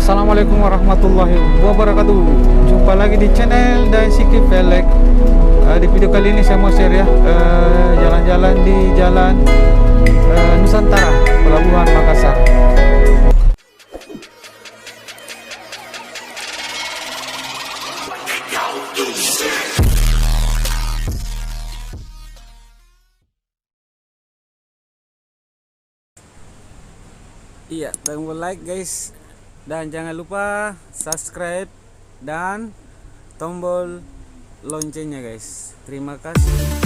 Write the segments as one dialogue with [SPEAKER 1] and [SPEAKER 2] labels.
[SPEAKER 1] Assalamualaikum warahmatullahi wabarakatuh. Jumpa lagi di channel dan Siki Pelek. Di video kali ini saya mau share ya jalan-jalan di Jalan Nusantara, Pelabuhan Makassar. Iya, tombol like guys, dan jangan lupa subscribe dan tombol loncengnya guys. Terima kasih.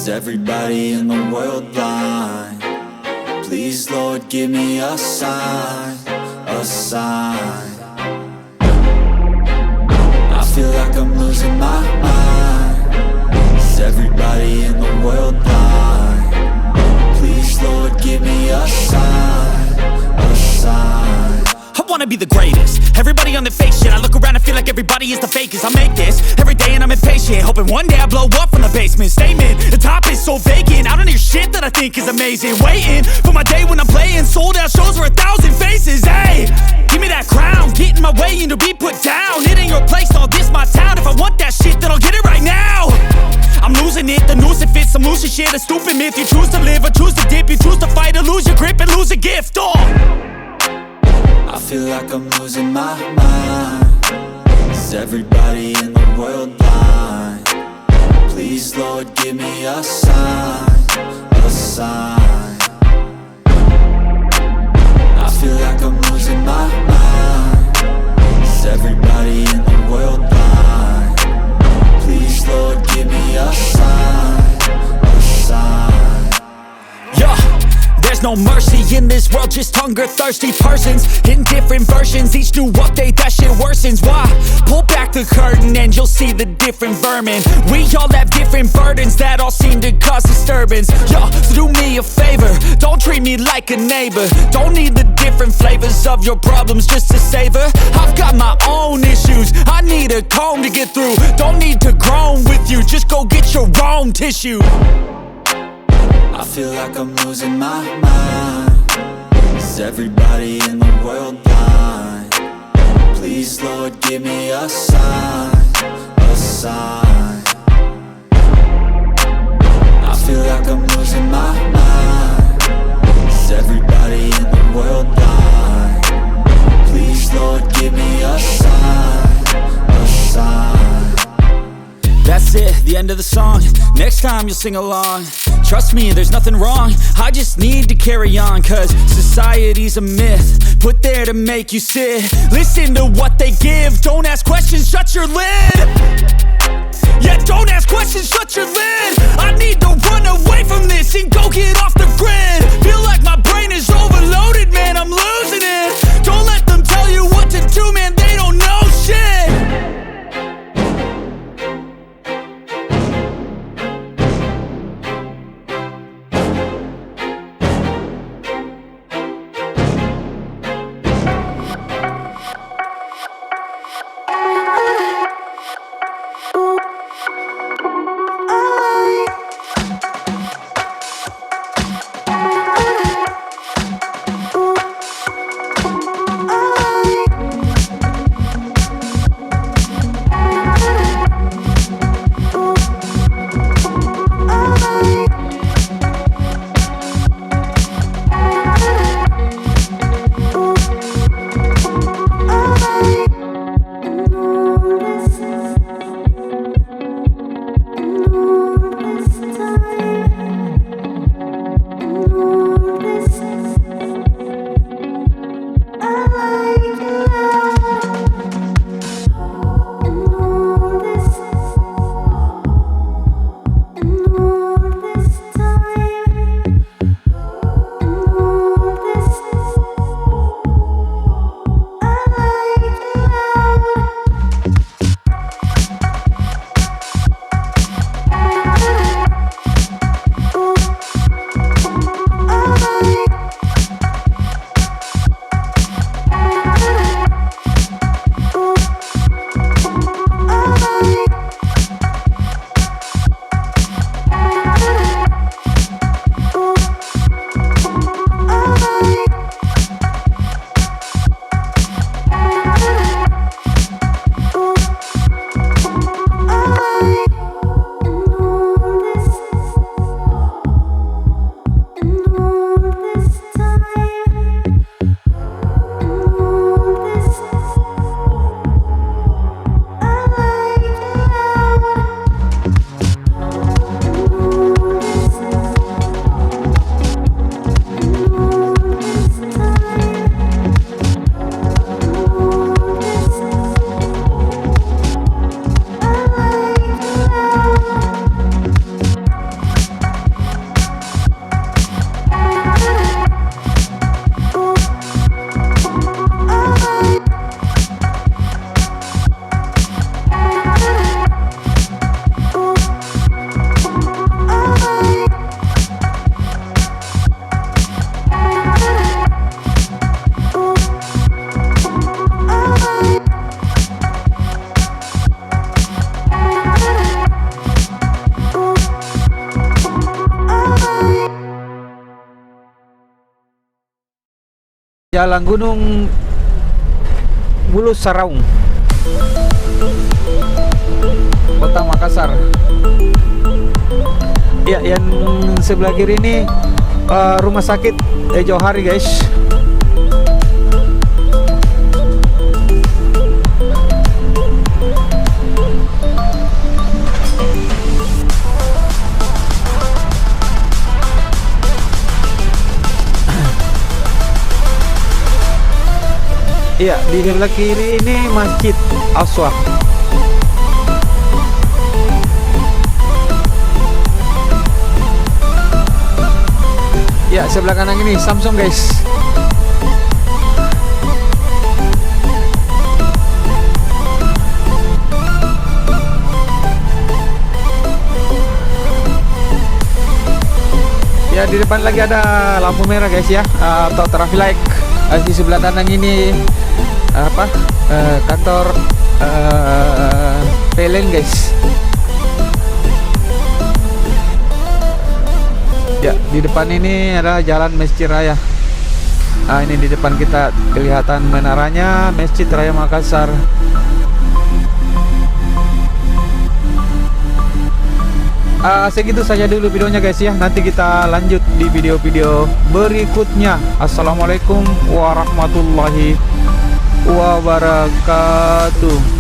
[SPEAKER 2] Everybody in the world blind? Please Lord give me a sign, a sign. I feel like I'm losing my mind. Is everybody in the world blind? Please Lord give me a sign, a sign.
[SPEAKER 3] I wanna be the greatest. Everybody on the fake shit. I look around and feel like everybody is the fakest. I make this every day and I'm impatient, hoping one day I blow up from the basement. Statement, the top is so vacant. I don't hear shit that I think is amazing. Waiting for my day when I'm playing sold out shows for 1,000 faces. Hey, give me that crown, get in my way and to be put down. It ain't your place, all this my town. If I want that shit, then I'll get it right now. I'm losing it, the noose it fits. I'm losing shit, a stupid myth. You choose to live or choose to dip. You choose to fight or lose your grip and lose a gift.
[SPEAKER 2] I feel like I'm losing my mind. Is everybody in the world blind? Please Lord give me a sign, a sign. I feel like I'm losing my mind. Is everybody in the world blind? Please Lord give me a sign, a sign.
[SPEAKER 3] Yeah, there's there's no mercy in this world, just hunger-thirsty persons in different versions. Each new update, that shit worsens. Why? Pull back the curtain and you'll see the different vermin. We all have different burdens that all seem to cause disturbance. Yo, so do me a favor, don't treat me like a neighbor. Don't need the different flavors of your problems just to savor. I've got my own issues, I need a comb to get through. Don't need to groan with you, just go get your own tissue.
[SPEAKER 2] I feel like I'm losing my mind. Is everybody in the world blind? Please, Lord, give me a sign, a sign. I feel like I'm losing my mind. Is everybody in the world blind? Please, Lord, give me a sign, a sign.
[SPEAKER 3] That's it, the end of the song. Next time you'll sing along. Trust me, there's nothing wrong, I just need to carry on. Cause society's a myth, put there to make you sit. Listen to what they give, don't ask questions, shut your lid. Yeah, don't ask questions, shut your lid. I need to run away from this and go get off the grid. Feel like my brain is overloaded, man, I'm losing it. Don't let them tell you what to do, man, they don't know shit.
[SPEAKER 1] Jalan Gunung Bulusaraung, Kota Makassar. Ya, yang sebelah kiri ini rumah sakit Johari, guys. Iya, di sebelah kiri ini Masjid Aswad. Ya, Ya, sebelah kanan ini Samsung guys. Ya, di depan lagi ada lampu merah guys ya, atau traffic light. Di sebelah kanan ini kantor PLN guys. Ya, di depan ini ada Jalan Masjid Raya. Ini di depan kita kelihatan menaranya Masjid Raya Makassar. Segitu saja dulu videonya guys ya. Nanti kita lanjut di video-video berikutnya. Assalamualaikum warahmatullahi wabarakatuh.